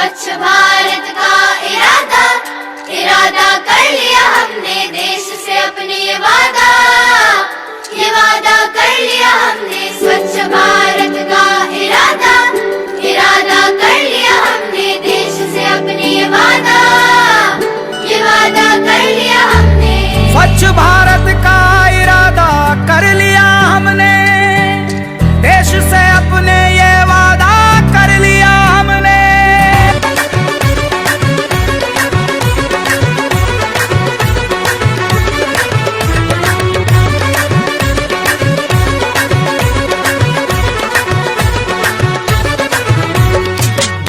स्वच्छ भारत का इरादा इरादा कर लिया हमने, देश से अपने ये वादा कर लिया हमने। स्वच्छ भारत का इरादा इरादा कर लिया हमने, देश से अपने ये वादा कर लिया हमने। स्वच्छ भारत का इरादा कर लिया हमने, देश से अपने ये वादा कर लिया हमने।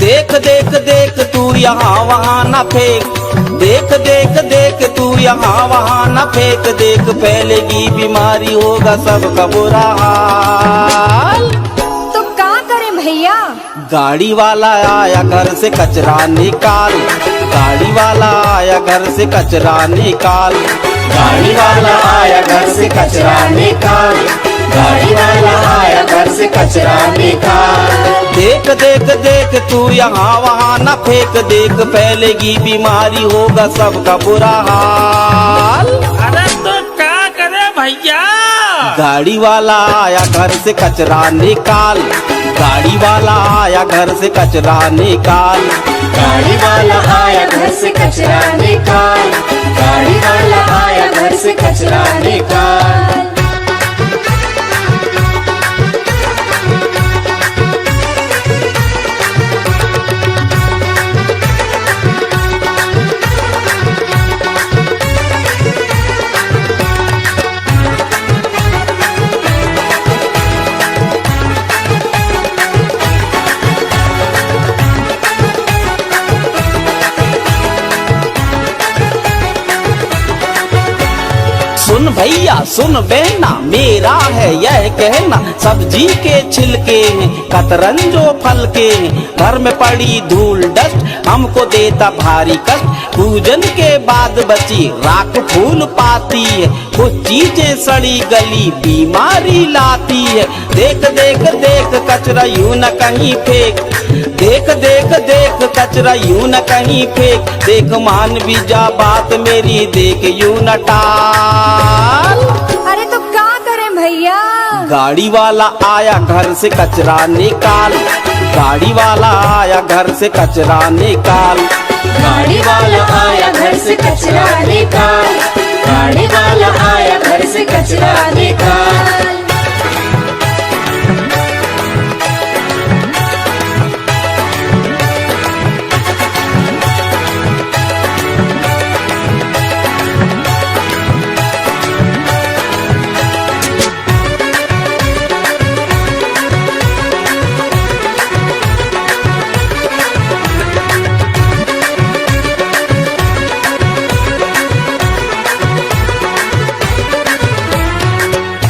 देख देख देख तू यहाँ वहाँ न फेंक, देख देख देख तू यहाँ वहाँ न फेंक, देख फैलेगी बीमारी होगा सबका बुरा हाल। तो क्या करें भैया? गाड़ी वाला आया घर से कचरा निकाल, गाड़ी वाला आया घर से कचरा निकाल, गाड़ी वाला आया घर से कचरा निकाल, गाड़ी वाला आया घर से कचरा निकाल। देख देख देख तू यहाँ वहाँ न फेंक, देख फैलेगी बीमारी होगा सबका बुरा हाल। अरे तो क्या करे भैया? गाड़ी वाला आया घर से कचरा निकाल, गाड़ी वाला आया घर से कचरा निकाल, गाड़ी वाला आया घर से कचरा निकाल, गाड़ी वाला आया घर से कचरा निकाल। सुन भैया सुन बहना, मेरा है यह कहना, सब्जी के छिलके हैं कतरन जो फल के हैं, घर में पड़ी धूल डस्ट हमको देता भारी कष्ट, पूजन के बाद बची राख फूल पाती है, कुछ चीजें सड़ी गली बीमारी लाती है। देख देख देख कचरा यूं न कहीं फेंक, देख देख देख कचरा यूं न कहीं फेंक, देख मान भी जा बात मेरी, देख यूं न टाल। अरे तो क्या करें भैया? गाड़ी वाला आया घर से कचरा निकाल, गाड़ी वाला आया घर से कचरा निकाल, गाड़ी वाला आया घर से कचरा निकाल, गाड़ी वाला आया घर से कचरा निकाल।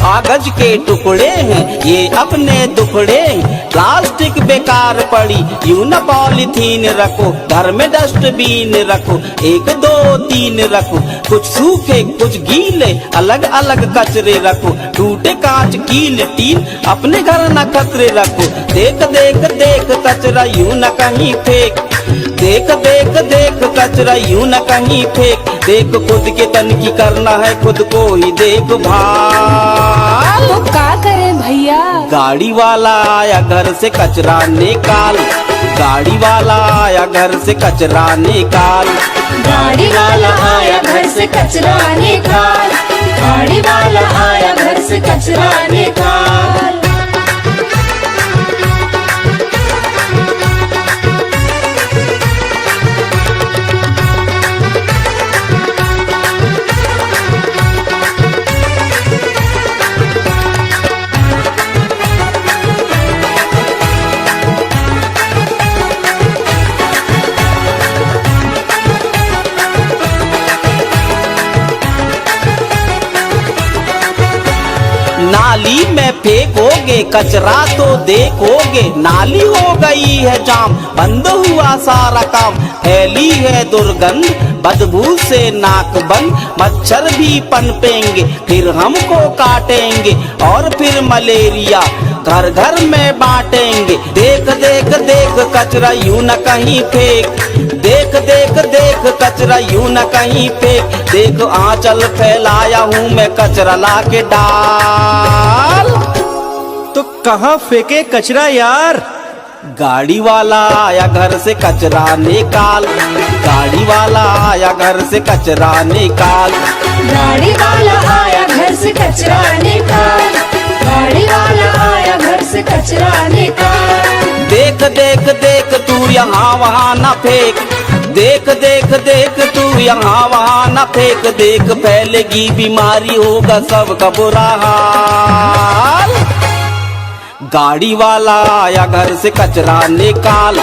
कागज के टुकड़े हैं ये अपने दुखड़े हैं, प्लास्टिक बेकार पड़ी यूं न पॉलीथीन रखो, घर में डस्टबिन रखो, 1 2 3 रखो, कुछ सूखे कुछ गीले अलग अलग कचरे रखो, टूटे कांच कील टीन अपने घर न कचरे रखो। देख देख देख कचरा यूं न कहीं फेंक, देख देख देख कचरा यूं न कहीं फेंक, देख खुद के तन की करना है खुद को ही देखभाल। तो क्या करें भैया? गाड़ी वाला आया घर से कचरा निकाल, गाड़ी वाला आया घर से कचरा निकाल, गाड़ी वाला आया घर से कचरा निकाल, गाड़ी वाला आया घर से कचरा निकाल। नाली में फेंकोगे कचरा तो देखोगे, नाली हो गई है जाम बंद हुआ सारा काम, फैली है दुर्गंध बदबू से नाक बंद, मच्छर भी पनपेंगे फिर हमको काटेंगे और फिर मलेरिया घर घर में बांटेंगे। देख देख देख कचरा यूं न कहीं फेंक, देख देख देख कचरा यूं न कहीं फेंक। देख आंचल फैलाया हूँ मैं कचरा ला के डाल। तो कहाँ फेंके कचरा यार? गाड़ी वाला आया घर से कचरा निकाल, गाड़ी वाला आया घर से कचरा निकाल। गाड़ी वाला आया घर से कचरा निकाल, गाड़ी वाला आया घर से कचरा निकाल। देख देख देख तू यहाँ वहाँ न फेंक, देख देख देख तू यहाँ वहाँ न फेंक। देख फैलेगी बीमारी होगा सबका बुरा हाल। गाड़ी वाला आया घर से कचरा निकाल,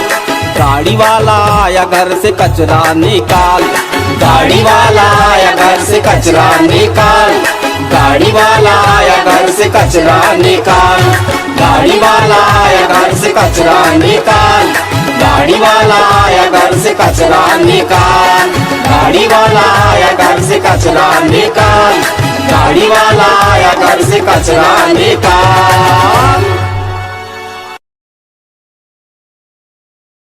गाड़ी वाला आया घर से कचरा निकाल। गाड़ी वाला आया घर से कचरा निकाल, गाड़ी वाला आया घर से कचरा निकाल। गाड़ी वाला आया घर से कचरा निकाल, गाड़ी वाला आया घर से कचरा निकाल। गाड़ी वाला आया घर से कचरा निकाल, गाड़ी वाला आया घर से कचरा निकाल।